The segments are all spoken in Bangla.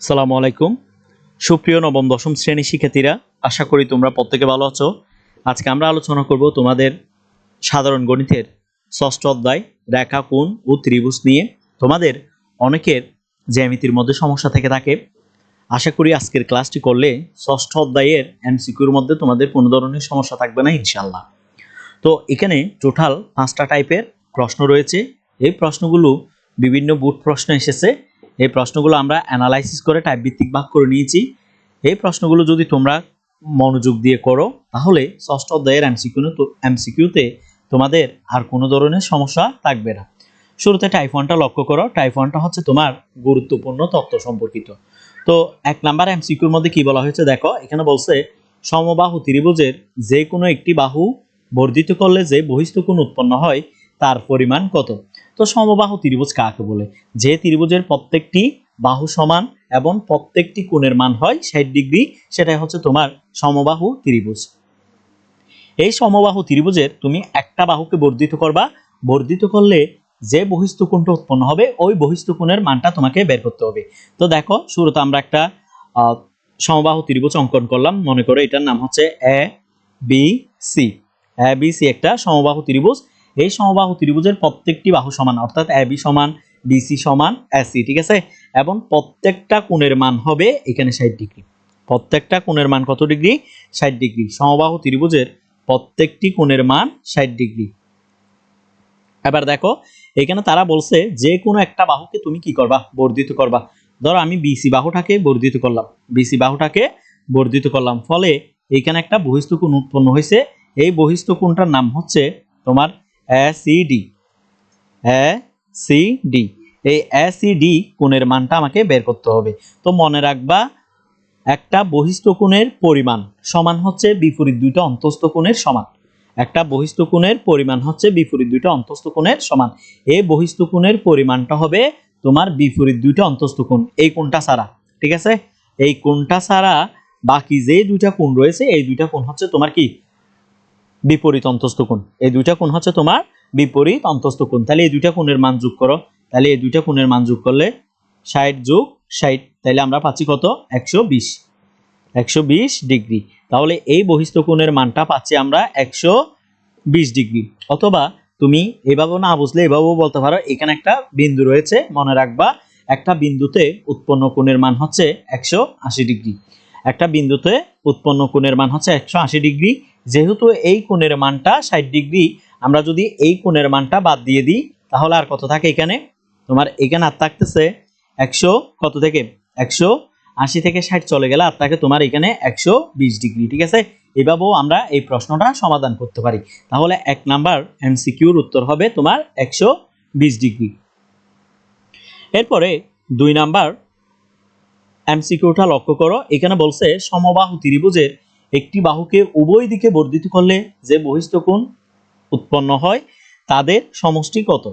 আসসালামু আলাইকুম। সুপ্রিয় নবম দশম শ্রেণীর শিক্ষার্থীরা, আশা করি তোমরা প্রত্যেকে ভালো আছো। আজকে আমরা আলোচনা করব তোমাদের সাধারণ গণিতের ষষ্ঠ অধ্যায় রেখা, কোণ ও ত্রিভুজ নিয়ে। তোমাদের অনেকের জ্যামিতির মধ্যে সমস্যা থেকে থাকে। আশা করি আজকের ক্লাসটি করলে ষষ্ঠ অধ্যায়ের এমসিকিউর মধ্যে তোমাদের কোনো ধরনের সমস্যা থাকবে না ইনশাআল্লাহ। তো এখানে টোটাল 5টা টাইপের প্রশ্ন রয়েছে। এই প্রশ্নগুলো বিভিন্ন বোর্ড প্রশ্ন এসেছে। এই প্রশ্নগুলো আমরা অ্যানালাইসিস করে টাইপ ভিত্তিক ভাগ করে নিয়েছি। এই প্রশ্নগুলো যদি তোমরা মনোযোগ দিয়ে করো তাহলে ষষ্ঠ অধ্যায়ের এমসিকিউতে তোমাদের আর কোনো ধরনের সমস্যা থাকবে না। শুরুতে টাইপ 1টা লক্ষ্য করো। টাইপ 1টা হচ্ছে তোমার গুরুত্বপূর্ণ তথ্য সম্পর্কিত। তো 1 নাম্বার এমসিকিউর মধ্যে কি বলা হয়েছে দেখো। এখানে বলছে সমবাহু ত্রিভুজের যে কোনো একটি বাহু বর্ধিত করলে যে বহিস্থ কোণ উৎপন্ন হয় তার পরিমাণ কত। তো সমবাহু ত্রিভুজ কাকে বলে? যে ত্রিভুজের প্রত্যেকটি বাহু সমান এবং প্রত্যেকটি কোণের মান হয় 60 ডিগ্রি, সেটাই হচ্ছে তোমার সমবাহু ত্রিভুজ। এই সমবাহু ত্রিভুজের তুমি একটা বাহুকে বর্ধিত করবা, বর্ধিত করলে যে বহিস্থ কোণটা উৎপন্ন হবে ওই বহিস্থ কোণের মানটা তোমাকে বের করতে হবে। তো দেখো, শুরুতে আমরা একটা সমবাহু ত্রিভুজ অঙ্কন করলাম। মনে করো এটার নাম হচ্ছে A B C. A B C একটা সমবাহু ত্রিভুজ। এই সমবাহু ত্রিভুজের প্রত্যেকটি বাহু সমান, অর্থাৎ এ বি সমান বিসি সমান এসি, ঠিক আছে। এবং প্রত্যেকটা কোণের মান হবে এখানে 60 ডিগ্রি। প্রত্যেকটা কোণের মান কত ডিগ্রি? 60 ডিগ্রি। সমবাহু ত্রিভুজের প্রত্যেকটি কোণের মান 60 ডিগ্রি। এবার দেখো, এখানে তারা বলছে যে কোনো একটা বাহুকে তুমি কি করবা? বর্ধিত করবা। ধরো আমি বিসি বাহুটাকে বর্ধিত করলাম, বিসি বাহুটাকে বর্ধিত করলাম, ফলে এখানে একটা বহিস্থ কোণ উৎপন্ন হয়েছে। এই বহিস্থ কোণটার নাম হচ্ছে তোমার এসিডি। এসিডি, এই এসিডি কোণের মানটা আমাকে বের করতে হবে। তো মনে রাখবা, একটা বহিস্থ কোণের পরিমাণ সমান হচ্ছে বিপরীত দুইটা অন্তস্থ কোণের সমান। একটা বহিস্থ কোণের পরিমাণ হচ্ছে বিপরীত দুইটা অন্তস্থ কোণের সমান। এই বহিস্থ কোণের পরিমাণটা হবে তোমার বিপরীত দুইটা অন্তস্থ কোণ, এই কোণটা ছাড়া, ঠিক আছে। এই কোণটা ছাড়া বাকি যে দুইটা কোণ রয়েছে এই দুইটা কোণ হচ্ছে তোমার কি? বিপরীত অন্তস্থ কোণ। এই দুইটা কোণ হচ্ছে তোমার বিপরীত অন্তস্থ কোণ। তাহলে এই দুইটা কোণের মান যোগ করো। তাহলে এই দুইটা কোণের মান যোগ করলে 60 যোগ 60, তাহলে আমরা পাচ্ছি কত? 120। 120 ডিগ্রি। তাহলে এই বহিস্থ কোণের মানটা পাচ্ছি আমরা 120 ডিগ্রি। অথবা তুমি এভাবেও না বুঝলে এভাবেও বলতে পারো, এখানে একটা বিন্দু রয়েছে, মনে রাখবা একটা বিন্দুতে উৎপন্ন কোণের মান হচ্ছে 180 ডিগ্রি। একটা বিন্দুতে উৎপন্ন কোণের মান হচ্ছে 180 ডিগ্রি। যেহেতু এই কোণের মানটা 60 ডিগ্রি, আমরা যদি এই কোণের মানটা বাদ দিয়ে দিই তাহলে আর কত থাকে এখানে? তোমার এখানে আর থাকতেছে 100 কত থেকে 180 থেকে 60 চলে গেলে আর থাকে তোমার এখানে 120 ডিগ্রি, ঠিক আছে। এভাবেও আমরা এই প্রশ্নটা সমাধান করতে পারি। তাহলে 1 নাম্বার এমসিকিউর উত্তর হবে তোমার 120 ডিগ্রি। এরপরে 2 নাম্বার এমসিকিউটা লক্ষ্য করো। এখানে বলছে সমবাহু ত্রিভুজের একটি বাহুকে উভয় দিকে বর্ধিত করলে যে বহিস্থ কোণ উৎপন্ন হয় তাদের সমষ্টি কত।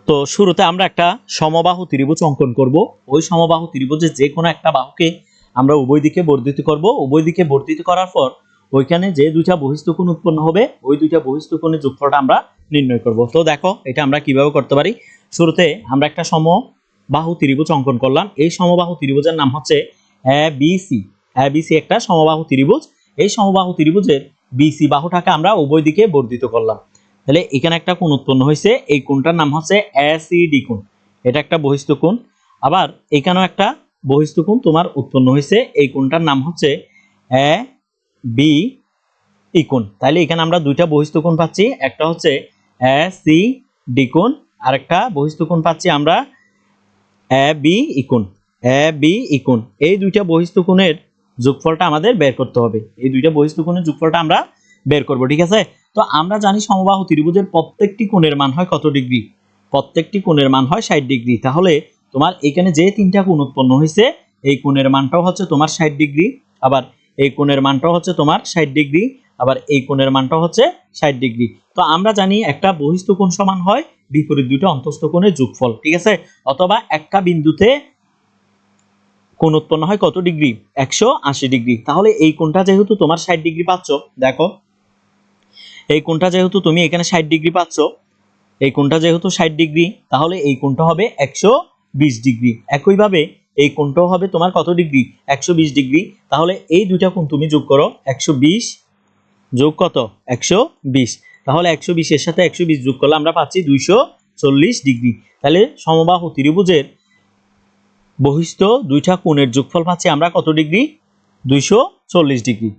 তো শুরুতে আমরা একটা সমবাহু ত্রিভুজ অঙ্কন করব। ওই সমবাহু ত্রিভুজের যে কোনো একটা বাহুকে আমরা উভয় দিকে বর্ধিত করব। উভয় দিকে বর্ধিত করার পর ওইখানে যে দুইটা বহিস্থ কোণ উৎপন্ন হবে ওই দুইটা বহিস্থ কোণের যোগফলটা আমরা নির্ণয় করব। তো দেখো এটা আমরা কিভাবে করতে পারি। শুরুতে আমরা একটা সমবাহু ত্রিভুজ অঙ্কন করলাম। এই সমবাহু ত্রিভুজের নাম হচ্ছে এবিসি। এবিসি একটা সমবাহু ত্রিভুজ। এই সমবাহু ত্রিভুজের বিসি বাহুটাকে আমরা উভয় দিকে বর্ধিত করলাম। তাহলে এখানে একটা কোণ উৎপন্ন হয়েছে, এই কোণটার নাম হচ্ছে এসিডি কোণ। এটা একটা বহিস্থ কোণ। আবার এখানেও একটা বহিস্থ কোণ তোমার উৎপন্ন হয়েছে, এই কোণটার নাম হচ্ছে এ বি ই কোণ। তাহলে এখানে আমরা দুইটা বহিস্থ কোণ পাচ্ছি, একটা হচ্ছে এসিডি কোণ, আর একটা বহিস্থ কোণ পাচ্ছি আমরা এ বি ই কোণ। এ বি ই কোণ, এই দুইটা বহিস্থ কোণের যোগফলটা আমাদের বের করতে হবে। এই দুইটা বহিস্থ কোণের যোগফলটা আমরা বের করব, ঠিক আছে। তো আমরা জানি সমবাহু ত্রিভুজের প্রত্যেকটি কোণের মান হয় কত ডিগ্রি? প্রত্যেকটি কোণের মান হয় 60 ডিগ্রি। তাহলে তোমার এখানে যে তিনটা কোণ উৎপন্ন হয়েছে এই কোণের মানটাও হচ্ছে তোমার 60 ডিগ্রি, আবার এই কোণের মানটাও হচ্ছে তোমার 60 ডিগ্রি, আবার এই কোণের মানটাও হচ্ছে 60 ডিগ্রি। তো আমরা জানি একটা বহিস্থ কোণ সমান হয় বিপরীত দুটো অন্তস্থ কোণের যোগফল, ঠিক আছে। অথবা একটা বিন্দুতে কোণ উৎপন্ন হয় কত ডিগ্রি? 180 ডিগ্রি। তাহলে এই কোণটা যেহেতু তোমার 60 ডিগ্রি পাচ্ছ, দেখো এই কোণটা যেহেতু তুমি এখানে 60 ডিগ্রি পাচ্ছ, এই কোণটা যেহেতু 60 ডিগ্রি, তাহলে এই কোণটা হবে 120 ডিগ্রি। একইভাবে এই কোণটাও হবে তোমার কত ডিগ্রি, 120 ডিগ্রি। তাহলে এই দুইটা কোণ তুমি যোগ করো, 120 যোগ কত, 120। তাহলে 120 এর সাথে 120 যোগ করলে আমরা পাচ্ছি 240 ডিগ্রি। তাহলে সমবাহু ত্রিভুজের বহিস্থ দুইটা কোণের যোগফল পাচ্ছি আমরা কত ডিগ্রি, 240 ডিগ্রি।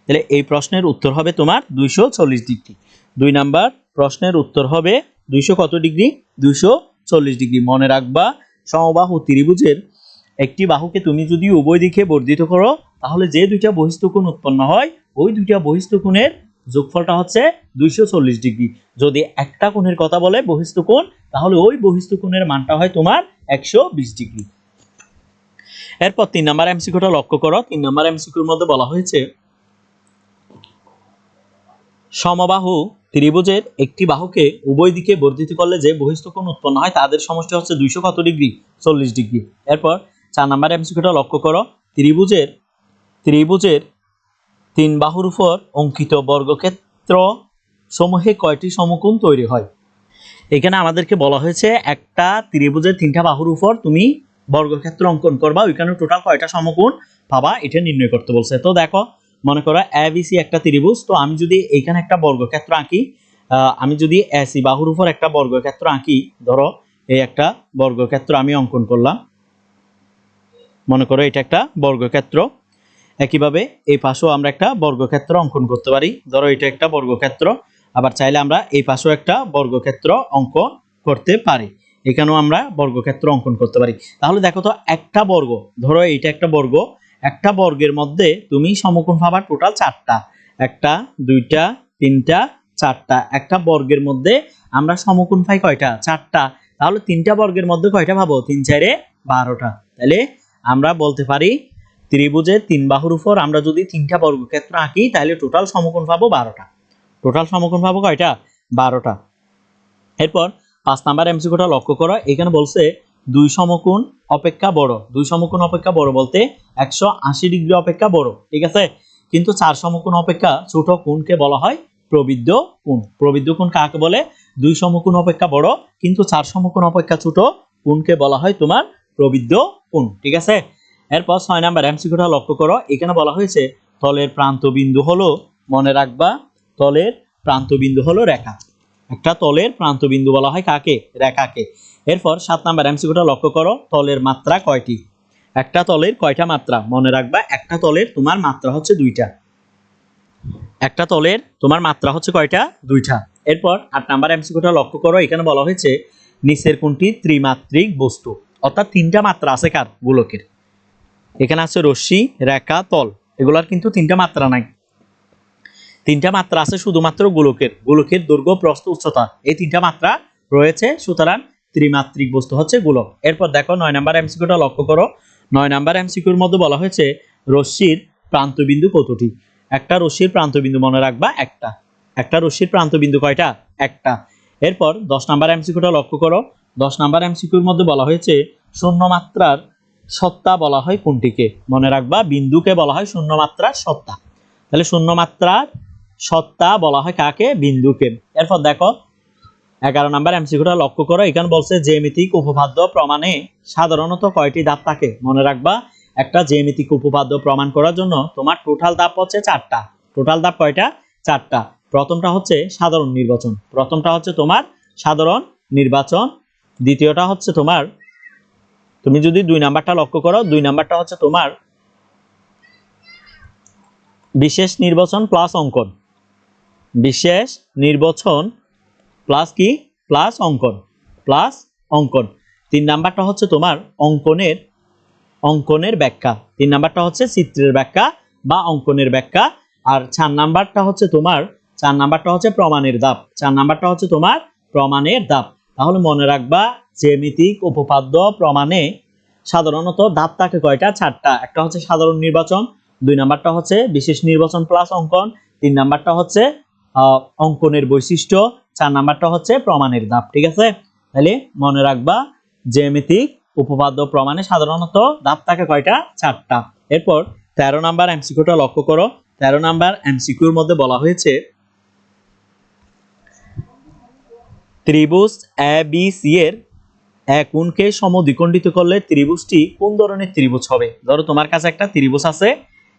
তাহলে এই প্রশ্নের উত্তর হবে তোমার 240 ডিগ্রি। 2 নাম্বার প্রশ্নের উত্তর হবে 200 কত ডিগ্রি, 240 ডিগ্রি। মনে রাখবা সমবাহু ত্রিভুজের একটি বাহুকে তুমি যদি উভয় দিকে বর্ধিত করো তাহলে যে দুইটা বহিস্থ কোণ উৎপন্ন হয় ওই দুইটা বহিস্থ কোণের যোগফলটা হচ্ছে 240 ডিগ্রি। যদি একটা কোণের কথা বলে বহিস্থ কোণ, তাহলে ওই বহিস্থ কোণের মানটা হয় তোমার 120 ডিগ্রি। এরপর 3 নাম্বার এমসিকিউটা লক্ষ্য করো। 3 নাম্বার এমসিকিউর মধ্যে বলা হয়েছে সমবাহু ত্রিভুজের একটি বাহুকে উভয় দিকে বর্ধিত করলে যে বহিস্থ কোণ উৎপন্ন হয় তাদের সমষ্টি হচ্ছে 200 কত ডিগ্রি, 40 ডিগ্রি। এরপর 4 নাম্বার এমসিকিউটা লক্ষ্য করো। ত্রিভুজের 3 বাহুর উপর অঙ্কিত বর্গক্ষেত্র সমূহে কয়টি সমকোণ তৈরি হয়? এখানে আমাদেরকে বলা হয়েছে একটা ত্রিভুজের 3টা বাহুর উপর তুমি বর্গক্ষেত্র অঙ্কন করবা, ওইখানে টোটাল কয়টা সমকোণ পাবা এটা নির্ণয় করতে বলছে। তো দেখো, মনে করো এবিসি একটা ত্রিভুজ, তো আমি যদি এখানে একটা বর্গক্ষেত্র আঁকি, আমি যদি এসি বাহুর উপর একটা বর্গক্ষেত্র আঁকি, ধরো এই একটা বর্গক্ষেত্র আমি অঙ্কন করলাম, মনে করো এটা একটা বর্গক্ষেত্র। একইভাবে এই পাশেও আমরা একটা বর্গক্ষেত্র অঙ্কন করতে পারি, ধরো এটা একটা বর্গক্ষেত্র। আবার চাইলে আমরা এই পাশেও একটা বর্গক্ষেত্র অঙ্কন করতে পারি, এখানেও আমরা বর্গক্ষেত্র অঙ্কন করতে পারি। তাহলে দেখো তো, একটা বর্গ, ধরো এইটা একটা বর্গ, একটা বর্গের মধ্যে তুমি সমকোণ পাবা টোটাল 4টা, 1টা 2টা 3টা 4টা। একটা বর্গের মধ্যে আমরা সমকোণ পাই কয়টা, 4টা। তাহলে 3টা বর্গের মধ্যে কয়টা পাবো, 3 4 12টা। তাহলে আমরা বলতে পারি ত্রিভুজের 3 বাহুর উপর আমরা যদি 3টা বর্গক্ষেত্র আঁকি তাহলে টোটাল সমকোণ পাবো 12টা। টোটাল সমকোণ পাবো কয়টা, 12টা। এরপর 5 নাম্বার এমসিকিউটা লক্ষ্য করো। এখানে বলছে দুই সমকোণ অপেক্ষা বড়। দুই সমকোণ অপেক্ষা বড় বলতে 180 ডিগ্রি অপেক্ষা বড়, ঠিক আছে। কিন্তু 4 সমকোণ অপেক্ষা ছোট কোণকে বলা হয় প্রবৃদ্ধ কোণ। প্রবৃদ্ধ কোণ কাকে বলে, দুই সমকোণ অপেক্ষা বড় কিন্তু 4 সমকোণ অপেক্ষা ছোট কোণকে বলা হয় তোমার প্রবৃদ্ধ কোণ, ঠিক আছে। এরপর 6 নাম্বার এমসিকিউটা লক্ষ্য করো। এখানে বলা হয়েছে তলের প্রান্ত বিন্দু হলো, মনে রাখবা তলের প্রান্ত বিন্দু হলো রেখা। একটা তলের প্রান্ত বিন্দু বলা হয় কাকে, রেখাকে। এরপর 7 নাম্বার এমসিকিউটা লক্ষ্য করো, তলের মাত্রা কয়টি? একটা তলের কয়টা মাত্রা? মনে রাখবা একটা তলের তোমার মাত্রা হচ্ছে 2টা। একটা তলের তোমার মাত্রা হচ্ছে কয়টা, 2টা। এরপর 8 নাম্বার এমসিকিউটা লক্ষ্য করো। এখানে বলা হয়েছে নিচের কোনটি ত্রিমাত্রিক বস্তু, অর্থাৎ 3টা মাত্রা আছে কার, গোলকের। এখানে আছে রশ্মি, রেখা, তল, এগুলার কিন্তু 3টা মাত্রা নাই। 3টা মাত্রা আছে শুধুমাত্র গোলকের। গোলকের দৈর্ঘ্য, প্রস্থ, উচ্চতা, এই 3টা মাত্রা রয়েছে, সুতরাং ত্রিমাত্রিক বস্তু হচ্ছে গোলক। এরপর দেখো 9 নাম্বার এমসিকিউটা লক্ষ্য করো। 9 নাম্বার এমসিকিউর মধ্যে বলা হয়েছে রশ্মির প্রান্তবিন্দু কতটি? একটা রশ্মির প্রান্তবিন্দু মনে রাখবা একটা। একটা রশ্মির প্রান্তবিন্দু কয়টা, একটা। এরপর 10 নাম্বার এমসিকিউটা লক্ষ্য করো। 10 নাম্বার এমসিকিউর মধ্যে বলা হয়েছে শূন্য মাত্রার সত্তা বলা হয় কোনটিকে? মনে রাখবা বিন্দুকে বলা হয় শূন্য মাত্রার সত্তা। তাহলে শূন্য মাত্রার সত্তা বলা হয় কাকে, বিন্দুকে। এরপর দেখো 11 নাম্বার এমসিকিউটা লক্ষ্য করো। এখানে বলছে জ্যামিতিক উপপাদ্য প্রমাণে সাধারণত কয়টি ধাপ থাকে? মনে রাখবা একটা জ্যামিতিক উপপাদ্য প্রমাণ করার জন্য তোমার টোটাল ধাপ হচ্ছে 4টা। টোটাল ধাপ কয়টা, 4টা। প্রথমটা হচ্ছে সাধারণ নির্বাচন, প্রথমটা হচ্ছে তোমার সাধারণ নির্বাচন। দ্বিতীয়টা হচ্ছে তোমার, তুমি যদি 2 নাম্বারটা লক্ষ্য করো, 2 নাম্বারটা হচ্ছে তোমার বিশেষ নির্বাচন প্লাস অঙ্কন। বিশেষ নির্বাচন প্লাস কি, প্লাস অঙ্কন, প্লাস অঙ্কন। 3 নাম্বারটা হচ্ছে তোমার অঙ্কনের ব্যাখ্যা। 3 নাম্বারটা হচ্ছে চিত্রের ব্যাখ্যা বা অঙ্কনের ব্যাখ্যা। আর 4 নাম্বারটা হচ্ছে তোমার, 4 নাম্বারটা হচ্ছে প্রমাণের ধাপ। 4 নাম্বারটা হচ্ছে তোমার প্রমাণের ধাপ। তাহলে মনে রাখবা জ্যামিতিক উপপাদ্য প্রমাণে সাধারণত ধাপ থাকে কয়টা, 4টা। একটা হচ্ছে সাধারণ নির্বাচন, 2 নাম্বারটা হচ্ছে বিশেষ নির্বাচন প্লাস অঙ্কন, 3 নাম্বারটা হচ্ছে অঙ্কনের বৈশিষ্ট্য, 4 নাম্বারটা হচ্ছে প্রমাণের ধাপ, ঠিক আছে। তাহলে মনে রাখবা জ্যামিতিক উপপাদ্য প্রমাণে সাধারণত ধাপ থাকে কয়টা, 4টা। এরপর 13 নাম্বার এমসিকিউটা লক্ষ্য করো। 13 নাম্বার এমসিকিউর মধ্যে বলা হয়েছে ত্রিভুজ এবিসি এর এ কোণকে সমদ্বিখণ্ডিত করলে ত্রিভুজটি কোন ধরনের ত্রিভুজ হবে? ধরো তোমার কাছে একটা ত্রিভুজ আছে,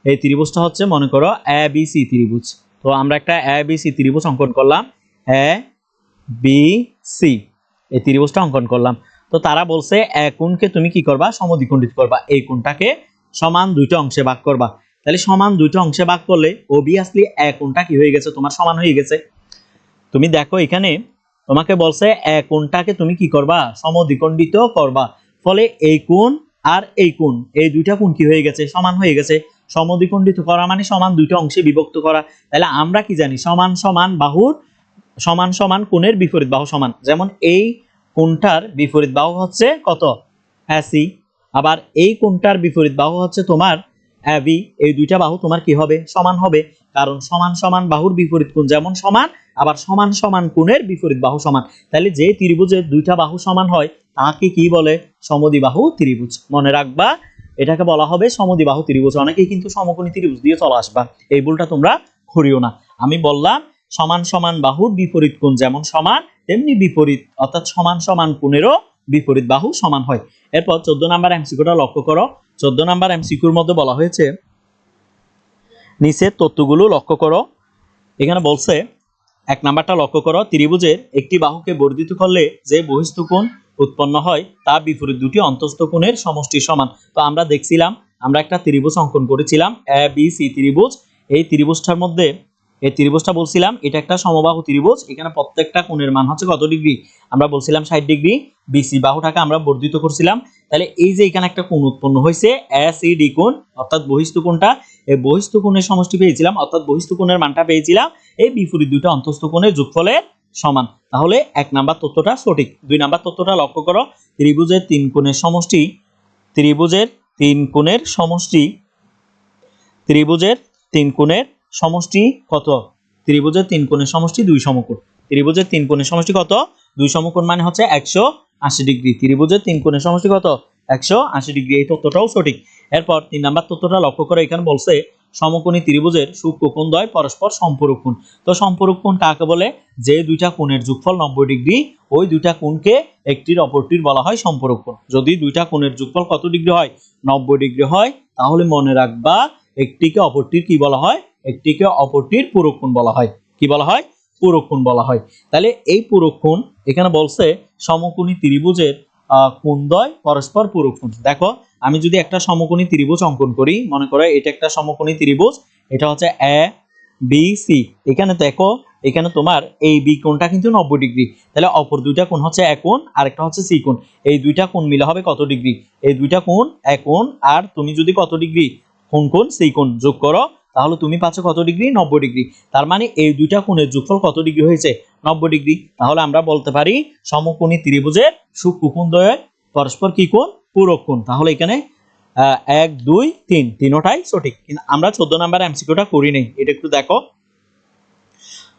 এই ত্রিভুজটা হচ্ছে মনে করো এ বি সি ত্রিভুজ। তো আমরা একটা এ বি সি ত্রিভুজ অঙ্কন করলাম, এ বি সি এই ত্রিভুজটা অঙ্কন করলাম। তো তারা বলছে এ কোণকে তুমি কি করবা? সমদ্বিখণ্ডিত করবা, এই কোণটাকে সমান দুইটা অংশে ভাগ করবা। তাহলে সমান দুইটা অংশে ভাগ করলে অবভিয়াসলি এ কোণটা কি হয়ে গেছে? তোমার সমান হয়ে গেছে। তুমি দেখো এখানে তোমাকে বলছে এ কোণটাকে তুমি কি করবা? সমদ্বিখণ্ডিত করবা। ফলে এই কোণ আর এই কোণ, এই দুইটা কোণ কি হয়ে গেছে? সমান হয়ে গেছে। সমদ্বিখণ্ডিত করা মানে সমান দুইটা অংশে বিভক্ত করা। তাহলে আমরা কি জানি? সমান সমান বাহুর সমান সমান কোণের বিপরীত বাহু সমান। যেমন এই কোণটার বিপরীত বাহু হচ্ছে কত? এসি। আবার এই কোণটার বিপরীত বাহু হচ্ছে তোমার এবি। এই দুইটা বাহু তোমার কি হবে? সমান হবে। কারণ সমান সমান বাহুর বিপরীত কোণ যেমন সমান, আবার সমান সমান কোণের বিপরীত বাহু সমান। তাহলে যে ত্রিভুজের দুইটা বাহু সমান হয় তাকে কি বলে? সমদ্বিবাহু ত্রিভুজ। মনে রাখবা, এটাকে বলা হবে সমদ্বিবাহু ত্রিভুজ। অনেকেই কিন্তু সমকোণী ত্রিভুজ দিয়ে চলে আসবা, এই ভুলটা তোমরা করিও না। আমি বললাম সমান সমান বাহুর বিপরীত কোণ যেমন সমান, তেমনি বিপরীত অর্থাৎ সমান সমান কোণেরও বিপরীত বাহু সমান হয়। এরপর 14 নাম্বার এমসিকিউটা লক্ষ্য করো। 14 নাম্বার এমসিকিউর মধ্যে বলা হয়েছে, নিচের তথ্যগুলো লক্ষ্য করো। এখানে বলছে 1 নাম্বারটা লক্ষ্য করো, ত্রিভুজের একটি বাহুকে বর্ধিত করলে যে বহিস্থ কোণ উৎপন্ন হয় তা বিপরীত দুটি অন্তঃস্থ কোণের সমষ্টির সমান। তো আমরা দেখছিলাম, আমরা একটা ত্রিভুজ অঙ্কন করেছিলাম এ বি সি ত্রিভুজ। এই ত্রিভুজটার মধ্যে এই ত্রিভুজটা বলছিলাম এটা একটা সমবাহু ত্রিভুজ। এখানে প্রত্যেকটা কোণের মান হচ্ছে কত ডিগ্রি? আমরা বলছিলাম 60 ডিগ্রি। বিসি বাহুটাকে আমরা বর্ধিত করছিলাম। তাহলে এই যে এখানে একটা কোণ উৎপন্ন হয়েছে এসিডি কোণ, অর্থাৎ বহিস্থ কোণটা, এই বহিস্থ কোণের সমষ্টি পেয়েছিলাম, অর্থাৎ বহিস্থ কোণের মানটা পেয়েছিলাম এই বিপরীত দুইটা অন্তঃস্থ কোণের যোগফলের সমান। তাহলে 1 নাম্বার তথ্যটা সঠিক। 2 নাম্বার তথ্যটা লক্ষ্য করো, ত্রিভুজের তিন কোণের সমষ্টি ত্রিভুজের তিন কোণের সমষ্টি ত্রিভুজের তিন কোণের সমষ্টি কত? ত্রিভুজের তিন কোণের সমষ্টি 2 সমকোণ। ত্রিভুজের তিন কোণের সমষ্টি কত? 2 সমকোণ মানে হচ্ছে 180 ডিগ্রি। ত্রিভুজের তিন কোণের সমষ্টি কত? 180 ডিগ্রি। এই তথ্যটাও সঠিক। এরপর 3 নাম্বার তথ্যটা লক্ষ্য করে, এখানে বলছে সমকোণী ত্রিভুজের সূক্ষ্মকোণদ্বয় পরস্পর সম্পূরক কোণ। তো সম্পূরক কোণ কাকে বলে? যে দুইটা কোণের যোগফল 90 ডিগ্রি, ওই দুইটা কোণকে একটির অপরটির বলা হয় সম্পূরক কোণ। যদি দুইটা কোণের যোগফল কত ডিগ্রি হয়? 90 ডিগ্রি হয়, তাহলে মনে রাখবা একটিকে অপরটির কি বলা হয়? একটিকে অপরটির পূরক কোণ বলা হয়। কি বলা হয়? পূরক কোণ বলা হয়। তাহলে এই পূরক কোণ এখানে বলছে সমকোণী ত্রিভুজের কোণদ্বয় পরস্পর পূরক কোণ। দেখো আমি যদি একটা সমকোণী ত্রিভুজ অঙ্কন করি, মনে করো এটা একটা সমকোণী ত্রিভুজ, এটা হচ্ছে এ বি সি। এখানে দেখো এখানে তোমার এই বি কোণটা কিন্তু 90 ডিগ্রি। তাহলে অপর দুইটা কোণ হচ্ছে এ কোণ আর একটা হচ্ছে সি কোণ। এই দুইটা কোণ মিলে হবে কত ডিগ্রি? এই দুইটা কোণ এ কোণ, আর তুমি যদি কত ডিগ্রি কোণ কোণ সি কোণ যোগ করো, তাহলে তুমি পাচ্ছ কত ডিগ্রি? 90 ডিগ্রি। তার মানে এই দুইটা কোণের যোগফল কত ডিগ্রি হয়েছে? 90 ডিগ্রি। তাহলে আমরা বলতে পারি সমকোণী ত্রিভুজের সূক্ষ্মকোণদ্বয় পরস্পর কি কোণ? পূরক কোণ। তাহলে এখানে 1 2 3 তিনোটাই সঠিক। কিন্তু আমরা 14 নাম্বার এমসিকিউটা করি নাই, এটা একটু দেখো।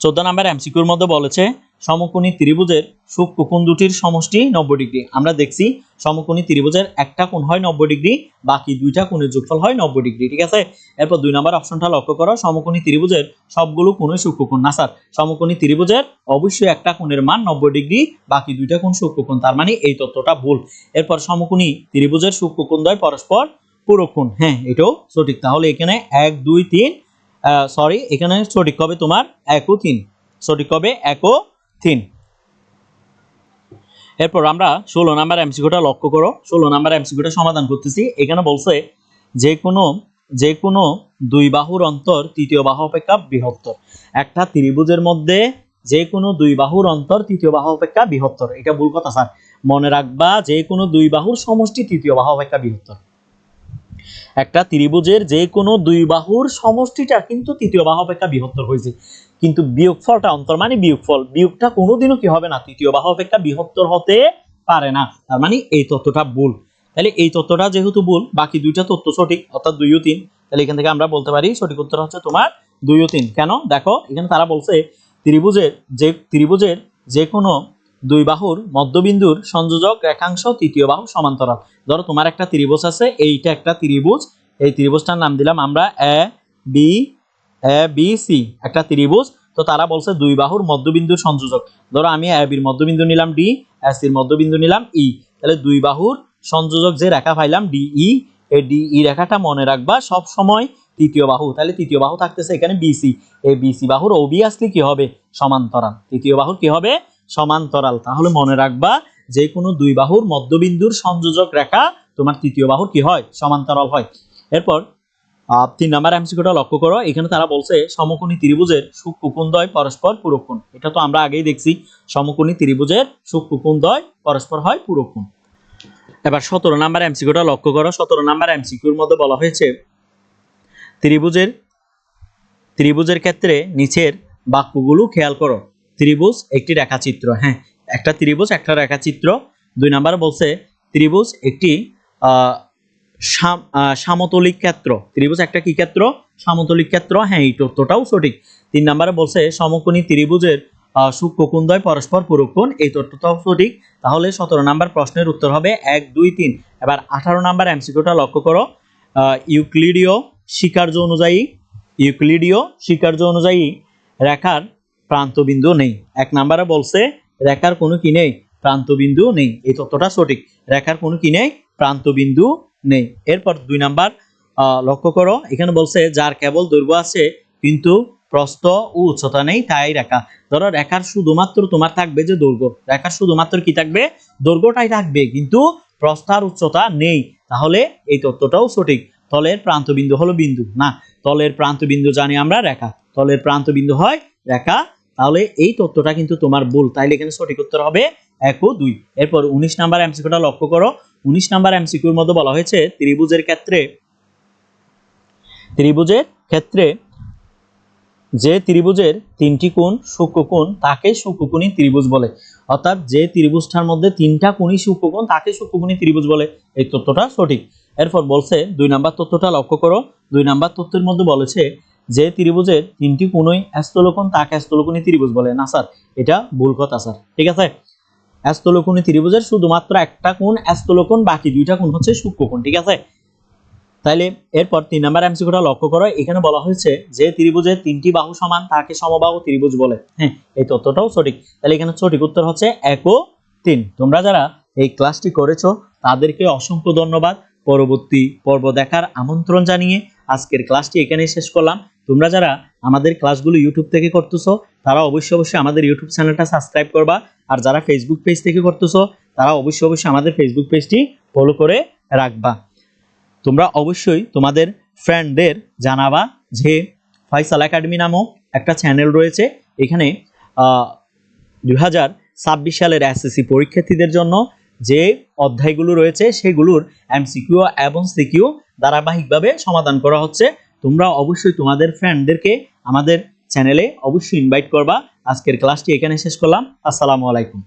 14 নাম্বার এমসিকিউর মধ্যে বলেছে সমকোণী ত্রিভুজের সূক্ষ্মকোণ দুটির সমষ্টি 90 ডিগ্রি। আমরা দেখছি সমকোণী ত্রিভুজের একটা কোণ হয় 90 ডিগ্রি, বাকি দুইটা কোণের যোগফল হয় 90 ডিগ্রি। ঠিক আছে? এরপর 2 নাম্বার অপশনটা লক্ষ্য করো, সমকোণী ত্রিভুজের সবগুলো কোণই সূক্ষ্মকোণ না স্যার। সমকোণী ত্রিভুজের অবশ্যই একটা কোণের মান 90 ডিগ্রি, বাকি দুইটা কোণ সূক্ষ্মকোণ। তার মানে এই তথ্যটা ভুল। এরপর সমকোণী ত্রিভুজের সূক্ষ্মকোণদ্বয় পরস্পর পূরক কোণ, হ্যাঁ এটাও সঠিক। তাহলে এখানে 1 2 3 সরি, এখানে সঠিক হবে তোমার 1 ও 3। সঠিক হবে 1 ও 3। এরপর আমরা 16 নাম্বার এমসিকিউটা লক্ষ্য করো। 16 নাম্বার এমসিকিউটা সমাধান করতেছি। এখানে বলছে যে কোনো দুই বাহুর অন্তর তৃতীয় বাহু অপেক্ষা বৃহত্তর। একটা ত্রিভুজের মধ্যে যে কোনো দুই বাহুর অন্তর তৃতীয় বাহু অপেক্ষা বৃহত্তর। এটা ভুল কথা স্যার। মনে রাখবা যে কোনো দুই বাহুর সমষ্টি তৃতীয় বাহু অপেক্ষা বৃহত্তর। একটা ত্রিভুজের যে কোনো দুই বাহুর সমষ্টিটা কিন্তু তৃতীয় বাহু অপেক্ষা বৃহত্তর হয়েছে, কিন্তু বিয়োগফলটা অন্তর মানে বিয়োগফল, বিয়োগটা কোনোদিনও কি হবে না? তৃতীয় বাহু অপেক্ষা বৃহত্তর হতে পারে না। তার মানে এই তথ্যটা ভুল। তাহলে এই তথ্যটা যেহেতু ভুল, বাকি দুইটা তথ্য সঠিক, অর্থাৎ 2 ও 3। তাহলে এখান থেকে আমরা বলতে পারি সঠিক উত্তর হচ্ছে তোমার 2 ও 3। কেন? দেখো এখানে তারা বলছে ত্রিভুজের যে কোনো দুই বাহুর মধ্যবিন্দুর সংযোজক রেখাংশ তৃতীয় বাহু সমান্তরাল। ধরো তোমার একটা ত্রিভুজ আছে, এইটা একটা ত্রিভুজ, এই ত্রিভুজটার নাম দিলাম আমরা এ বি সি, একটা ত্রিভুজ। তো তারা বলছে দুই বাহুর মধ্যবিন্দুর সংযোজক। ধরো আমি এ বির মধ্যবিন্দু নিলাম ডি, এস এর মধ্যবিন্দু নিলাম ই। তাহলে দুই বাহুর সংযোজক যে রেখা পাইলাম ডিই, এই ডিই রেখাটা মনে রাখবা সব সময় তৃতীয় বাহু। তাহলে তৃতীয় বাহু থাকতেছে এখানে বিসি, এই বিসি বাহুর অবভিয়াসলি কি হবে সমান্তরাল, তৃতীয় বাহুর কি হবে সমান্তরাল। তাহলে মনে রাখবা যে কোনো দুই বাহুর মধ্যবিন্দুর সংযোজক রেখা তোমার তৃতীয় বাহুর কি হয় সমান্তরাল হয়। এরপর 3 নাম্বার এমসিকিউটা লক্ষ্য করো, এখানে তারা বলছে সমকোণী ত্রিভুজের সূক্ষ্মকোণদ্বয় পরস্পর পূরক কোণ। এটা তো আমরা আগেই দেখছি, সমকোণী ত্রিভুজের সূক্ষ্মকোণদ্বয় পরস্পর হয় পূরক কোণ। এবার 17 নাম্বার এমসিকিউটা লক্ষ্য করো, 17 নাম্বার এমসিকিউর মধ্যে বলা হয়েছে ত্রিভুজের ক্ষেত্রে নিচের বাক্যগুলো খেয়াল করো। ত্রিভুজ একটি রেখাচিত্র, হ্যাঁ একটা ত্রিভুজ একটা রেখাচিত্র। 2 নাম্বার বলছে ত্রিভুজ একটি সমতলিক ক্ষেত্র, ত্রিভুজ একটা কি ক্ষেত্র সমতলিক ক্ষেত্র, হ্যাঁ এই তথ্যটাও সঠিক। 3 নাম্বারে বলছে সমকোণী ত্রিভুজের সূক্ষ্মকোণদ্বয় পরস্পর পূরক কোণ, এই তথ্যটাও সঠিক। তাহলে 17 নাম্বার প্রশ্নের উত্তর হবে 1 2 3। এবার 18 নাম্বার এমসিকিউটা লক্ষ্য করো, ইউক্লিডীয় স্বীকার্য অনুযায়ী রেখার প্রান্তবিন্দু নেই। 1 নাম্বারে বলছে রেখার কোনো কি নেই প্রান্তবিন্দু নেই, এই তথ্যটা সঠিক, রেখার কোনো কি নেই প্রান্তবিন্দু নেই। এরপর 2 নাম্বার লক্ষ্য করো, এখানে বলছে যার কেবল দৈর্ঘ্য আছে কিন্তু প্রস্থ ও উচ্চতা নেই তাই রেখা। ধরো রেখার শুধুমাত্র তোমার থাকবে যে দৈর্ঘ্য, রেখার শুধুমাত্র কি থাকবে দৈর্ঘ্যটাই থাকবে কিন্তু প্রস্থ আর উচ্চতা নেই, তাহলে এই তথ্যটাও সঠিক। তলের প্রান্তবিন্দু হলো বিন্দু না, তলের প্রান্তবিন্দু জানি আমরা রেখা, তলের প্রান্তবিন্দু হয় রেখা, তাহলে এই তথ্যটা কিন্তু তোমার ভুল, তাইলে এখানে সঠিক উত্তর হবে 1 ও 2। এরপর 19 নাম্বার এমসিকিউটা লক্ষ্য করো, 19 নাম্বার এমসিকিউর মধ্যে বলা হয়েছে ত্রিভুজের ক্ষেত্রে যে ত্রিভুজের 3টি কোণ সূক্ষ্মকোণ তাকে সূক্ষ্মকোণী ত্রিভুজ বলে। অর্থাৎ যে ত্রিভুজটার মধ্যে 3টা কোণই সূক্ষ্মকোণ তাকে সূক্ষ্মকোণী ত্রিভুজ বলে, এই তথ্যটা সঠিক। এরপর বলছে 2 নাম্বার তথ্যটা লক্ষ্য করো, 2 নাম্বার তথ্যের মধ্যে বলেছে যে ত্রিভুজের 3টি কোণই স্থলকোণ তাকে স্থলকোণী ত্রিভুজ বলে। না স্যার, এটা ভুল কথা স্যার, ঠিক আছে। স্থলকোণী ত্রিভুজের শুধুমাত্র একটা কোণ স্থলকোণ, বাকি 2টা কোণ হচ্ছে সূক্ষ্মকোণ, ঠিক আছে। তাইলে এরপর 3 নাম্বার এমসিকিউটা লক্ষ্য করো, এখানে বলা হয়েছে যে ত্রিভুজের 3টি বাহু সমান তাকে সমবাহু ত্রিভুজ বলে, হ্যাঁ এই তথ্যটাও সঠিক। তাহলে এখানে সঠিক উত্তর হচ্ছে 1 ও 3। তোমরা যারা এই ক্লাসটি করেছো তাদেরকে অসংখ্য ধন্যবাদ। পরবর্তী পর্ব দেখার আমন্ত্রণ জানিয়ে আজকের ক্লাসটি এখানেই শেষ করলাম। তোমরা যারা আমাদের ক্লাসগুলো ইউটিউব থেকে করতেছো তারা অবশ্যই আমাদের ইউটিউব চ্যানেলটা সাবস্ক্রাইব করবা, আর যারা ফেসবুক পেজ থেকে করতেছো তারা অবশ্যই আমাদের ফেসবুক পেজটি ফলো করে রাখবা। তোমরা অবশ্যই তোমাদের ফ্রেন্ডদের জানাবা যে ফয়সাল একাডেমি নামক একটা চ্যানেল রয়েছে, এখানে 2026 সালের এসএসসি পরীক্ষার্থীদের জন্য যে অধ্যায়গুলো রয়েছে সেগুলোর এমসিকিউ এবং সিকিউ ধারাবাহিকভাবে সমাধান করা হচ্ছে। তোমরা অবশ্যই তোমাদের ফ্রেন্ডদেরকে আমাদের চ্যানেলে অবশ্যই ইনভাইট করবা। আজকের ক্লাসটি এখানে শেষ করলাম। আসসালামু আলাইকুম।